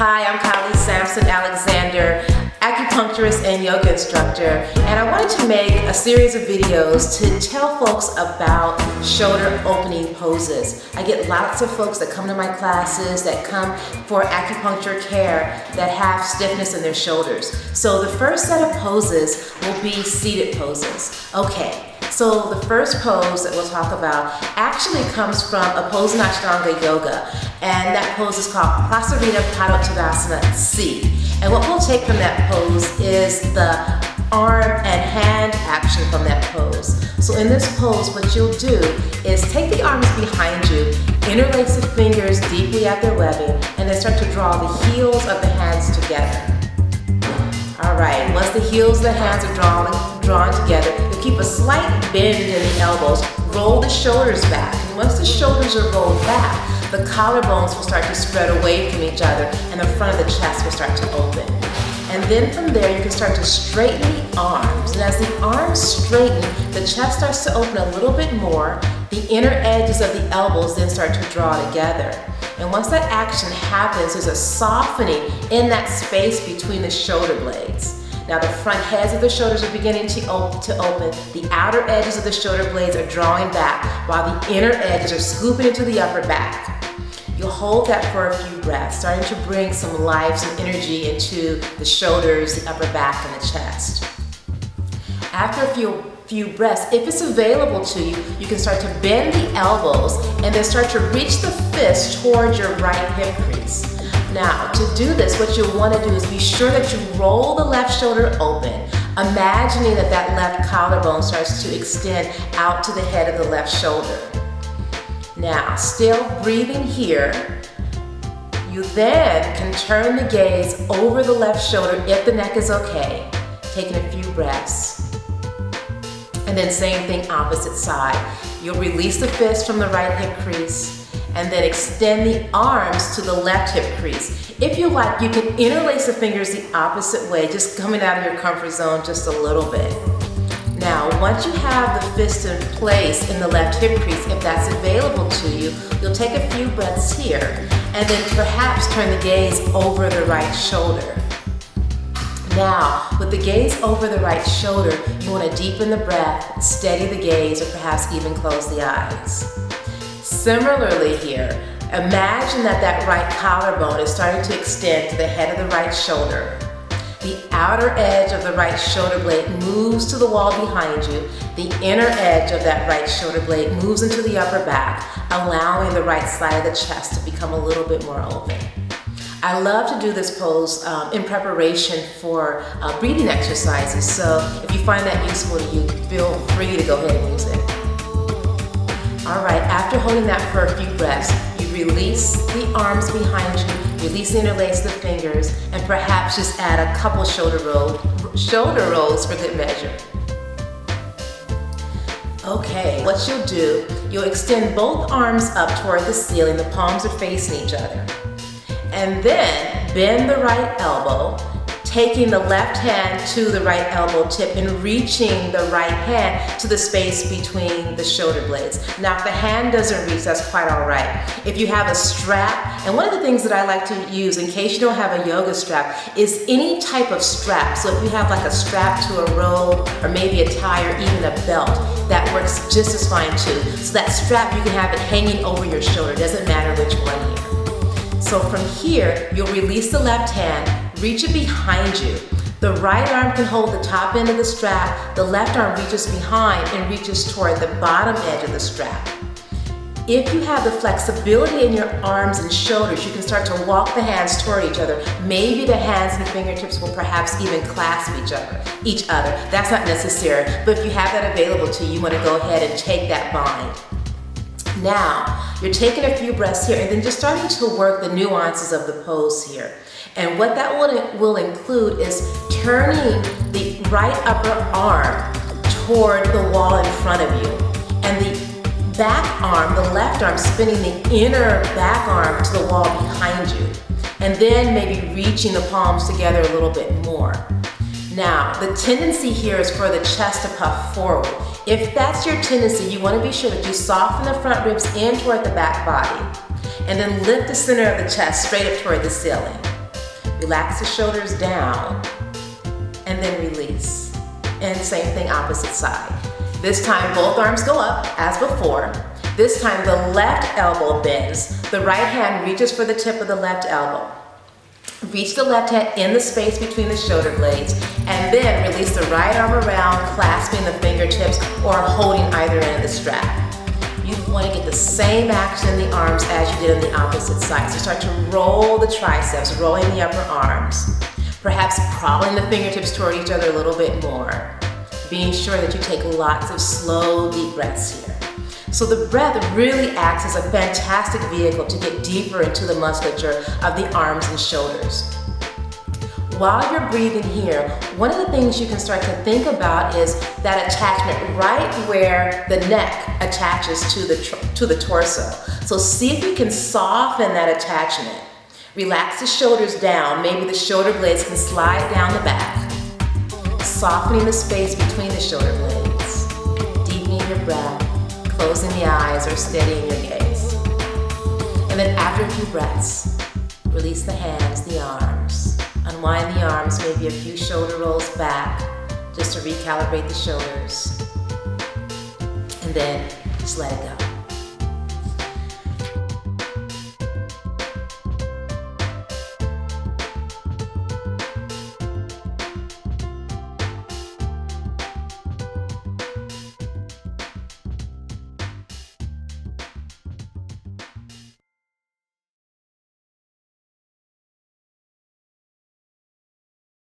Hi, I'm Kylie Sampson Alexander, acupuncturist and yoga instructor, and I wanted to make a series of videos to tell folks about shoulder opening poses. I get lots of folks that come to my classes that come for acupuncture care that have stiffness in their shoulders. So the first set of poses will be seated poses. Okay. So the first pose that we'll talk about actually comes from a pose in Ashtanga Yoga, and that pose is called Prasarita Padottanasana C. And what we'll take from that pose is the arm and hand action from that pose. So in this pose, what you'll do is take the arms behind you, interlace the fingers deeply at their webbing, and then start to draw the heels of the hands together. All right, once the heels of the hands are drawn together, you'll keep a slight bend in the elbows, roll the shoulders back. And once the shoulders are rolled back, the collarbones will start to spread away from each other and the front of the chest will start to open. And then from there, you can start to straighten the arms. And as the arms straighten, the chest starts to open a little bit more. The inner edges of the elbows then start to draw together. And once that action happens, there's a softening in that space between the shoulder blades. Now the front heads of the shoulders are beginning to open. The outer edges of the shoulder blades are drawing back, while the inner edges are scooping into the upper back. You'll hold that for a few breaths, starting to bring some life, some energy into the shoulders, the upper back, and the chest. After a few breaths, if it's available to you, you can start to bend the elbows and then start to reach the fist towards your right hip crease. Now, to do this, what you'll want to do is be sure that you roll the left shoulder open, imagining that that left collarbone starts to extend out to the head of the left shoulder. Now, still breathing here, you then can turn the gaze over the left shoulder if the neck is okay, taking a few breaths. And then same thing, opposite side. You'll release the fist from the right hip crease and then extend the arms to the left hip crease. If you like, you can interlace the fingers the opposite way, just coming out of your comfort zone just a little bit. Now, once you have the fist in place in the left hip crease, if that's available to you, you'll take a few breaths here and then perhaps turn the gaze over the right shoulder. Now, with the gaze over the right shoulder, you want to deepen the breath, steady the gaze, or perhaps even close the eyes. Similarly here, imagine that that right collarbone is starting to extend to the head of the right shoulder. The outer edge of the right shoulder blade moves to the wall behind you. The inner edge of that right shoulder blade moves into the upper back, allowing the right side of the chest to become a little bit more open. I love to do this pose in preparation for breathing exercises, so if you find that useful to you, feel free to go ahead and use it. All right, after holding that for a few breaths, you release the arms behind you, release and interlace the fingers, and perhaps just add a couple shoulder rolls for good measure. Okay, what you'll do, you'll extend both arms up toward the ceiling, the palms are facing each other. And then bend the right elbow, taking the left hand to the right elbow tip and reaching the right hand to the space between the shoulder blades. Now, if the hand doesn't reach, that's quite all right. If you have a strap, and one of the things that I like to use in case you don't have a yoga strap is any type of strap. So if you have like a strap to a robe or maybe a tie or even a belt, that works just as fine too. So that strap, you can have it hanging over your shoulder. It doesn't matter which one here. So from here, you'll release the left hand, reach it behind you. The right arm can hold the top end of the strap, the left arm reaches behind and reaches toward the bottom edge of the strap. If you have the flexibility in your arms and shoulders, you can start to walk the hands toward each other. Maybe the hands and fingertips will perhaps even clasp each other. That's not necessary, but if you have that available to you, you want to go ahead and take that bind. Now, you're taking a few breaths here and then just starting to work the nuances of the pose here. And what that will include is turning the right upper arm toward the wall in front of you. And the back arm, the left arm, spinning the inner back arm to the wall behind you. And then maybe reaching the palms together a little bit more. Now, the tendency here is for the chest to puff forward. If that's your tendency, you want to be sure that you soften the front ribs in toward the back body, and then lift the center of the chest straight up toward the ceiling. Relax the shoulders down, and then release. And same thing, opposite side. This time, both arms go up, as before. This time, the left elbow bends. The right hand reaches for the tip of the left elbow. Reach the left hand in the space between the shoulder blades, and then release the right arm around, clasping the fingertips or holding either end of the strap. You want to get the same action in the arms as you did on the opposite side. So start to roll the triceps, rolling the upper arms. Perhaps pulling the fingertips toward each other a little bit more. Being sure that you take lots of slow, deep breaths here. So the breath really acts as a fantastic vehicle to get deeper into the musculature of the arms and shoulders. While you're breathing here, one of the things you can start to think about is that attachment right where the neck attaches to the torso. So see if you can soften that attachment. Relax the shoulders down. Maybe the shoulder blades can slide down the back. Softening the space between the shoulder blades. Deepening your breath, closing the eyes or steadying your gaze. And then after a few breaths, release the hands, the arms. Unwind the arms, maybe a few shoulder rolls back, just to recalibrate the shoulders. And then just let it go.